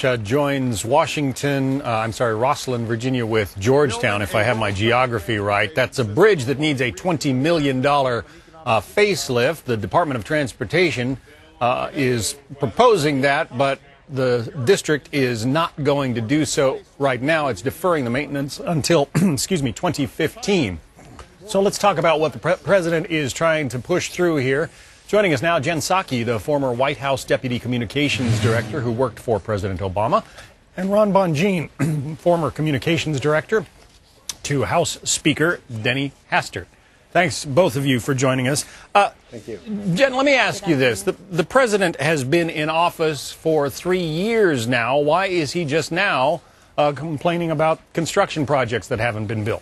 which joins Rosslyn, Virginia with Georgetown, if I have my geography right. That's a bridge that needs a $20 million facelift. The Department of Transportation is proposing that, but the district is not going to do so right now. It's deferring the maintenance until, 2015. So let's talk about what the president is trying to push through here. Joining us now, Jen Psaki, the former White House Deputy Communications Director who worked for President Obama, and Ron Bonjean, former Communications Director to House Speaker Denny Hastert. Thanks, both of you, for joining us. Thank you. Jen, let me ask you this. The president has been in office for 3 years now. Why is he just now complaining about construction projects that haven't been built?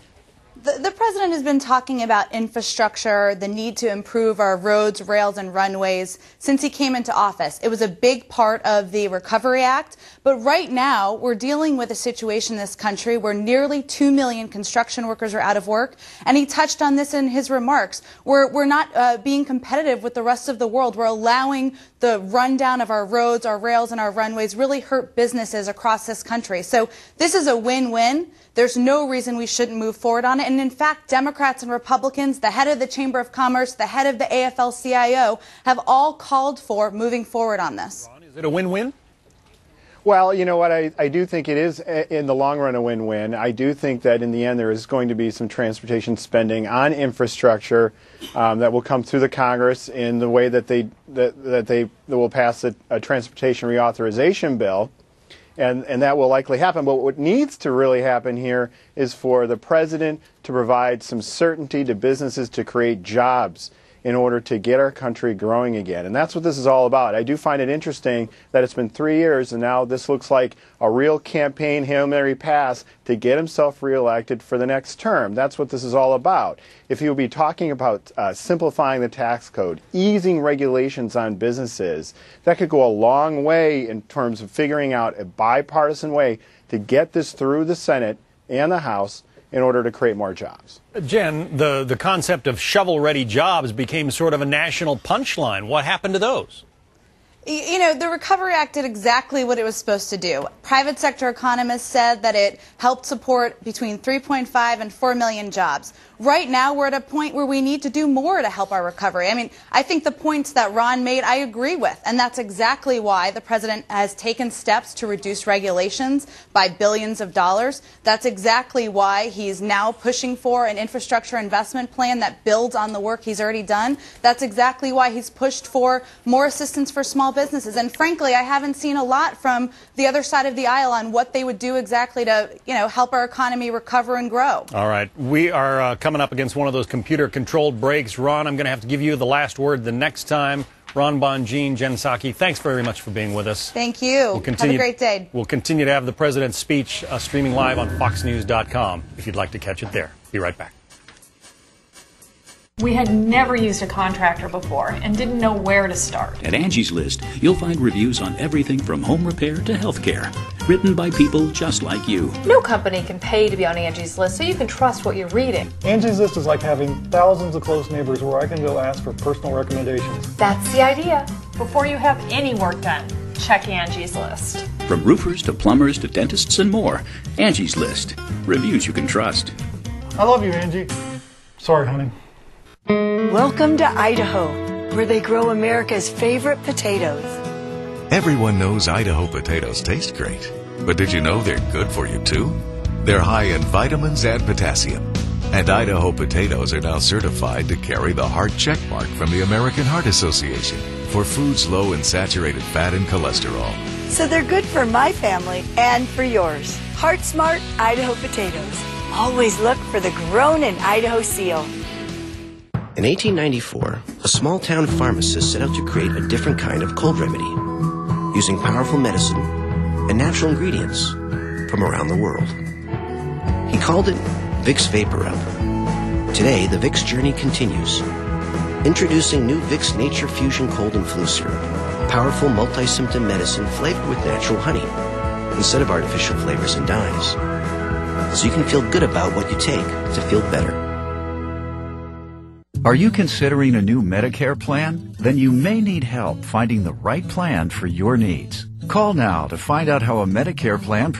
The president has been talking about infrastructure, the need to improve our roads, rails, and runways since he came into office. It was a big part of the Recovery Act, but right now we're dealing with a situation in this country where nearly 2 million construction workers are out of work, and he touched on this in his remarks. We're not being competitive with the rest of the world. We're allowing the rundown of our roads, our rails, and our runways really hurt businesses across this country. So this is a win-win. There's no reason we shouldn't move forward on it. And in fact, Democrats and Republicans, the head of the Chamber of Commerce, the head of the AFL-CIO, have all called for moving forward on this. Ron, is it a win-win? Well, you know what, I do think it is, in the long run, a win-win. I do think that in the end there is going to be some transportation spending on infrastructure that will come through the Congress in the way that they will pass a transportation reauthorization bill. And that will likely happen. But what needs to really happen here is for the president to provide some certainty to businesses to create jobs in order to get our country growing again. And that's what this is all about. I do find it interesting that it's been 3 years and now this looks like a real campaign Hail Mary pass to get himself reelected for the next term. That's what this is all about. If he would be talking about simplifying the tax code, easing regulations on businesses, that could go a long way in terms of figuring out a bipartisan way to get this through the Senate and the House in order to create more jobs. Jen, the concept of shovel-ready jobs became sort of a national punchline. What happened to those? You know, the Recovery Act did exactly what it was supposed to do. Private sector economists said that it helped support between 3.5 and 4 million jobs. Right now, we're at a point where we need to do more to help our recovery. I mean, I think the points that Ron made, I agree with, and that's exactly why the president has taken steps to reduce regulations by billions of dollars. That's exactly why he's now pushing for an infrastructure investment plan that builds on the work he's already done. That's exactly why he's pushed for more assistance for small businesses. And frankly, I haven't seen a lot from the other side of the aisle on what they would do exactly to, help our economy recover and grow. All right. We are coming up against one of those computer-controlled breaks. Ron, I'm going to have to give you the last word the next time. Ron Bonjean, Jen Psaki, thanks very much for being with us. Thank you. Have a great day. We'll continue to have the president's speech streaming live on foxnews.com if you'd like to catch it there. Be right back. We had never used a contractor before and didn't know where to start. At Angie's List, you'll find reviews on everything from home repair to healthcare, written by people just like you. No company can pay to be on Angie's List, so you can trust what you're reading. Angie's List is like having thousands of close neighbors where I can go ask for personal recommendations. That's the idea. Before you have any work done, check Angie's List. From roofers to plumbers to dentists and more, Angie's List. Reviews you can trust. I love you, Angie. Sorry, honey. Welcome to Idaho, where they grow America's favorite potatoes. Everyone knows Idaho potatoes taste great, but did you know they're good for you too? They're high in vitamins and potassium, and Idaho potatoes are now certified to carry the heart check mark from the American Heart Association for foods low in saturated fat and cholesterol. So they're good for my family and for yours. Heart Smart Idaho potatoes. Always look for the Grown in Idaho seal. In 1894, a small-town pharmacist set out to create a different kind of cold remedy, using powerful medicine and natural ingredients from around the world. He called it Vicks VapoRub. Today, the Vicks journey continues. Introducing new Vicks Nature Fusion Cold and Flu Syrup, powerful multi-symptom medicine flavored with natural honey, instead of artificial flavors and dyes. So you can feel good about what you take to feel better. Are you considering a new Medicare plan? Then you may need help finding the right plan for your needs. Call now to find out how a Medicare plan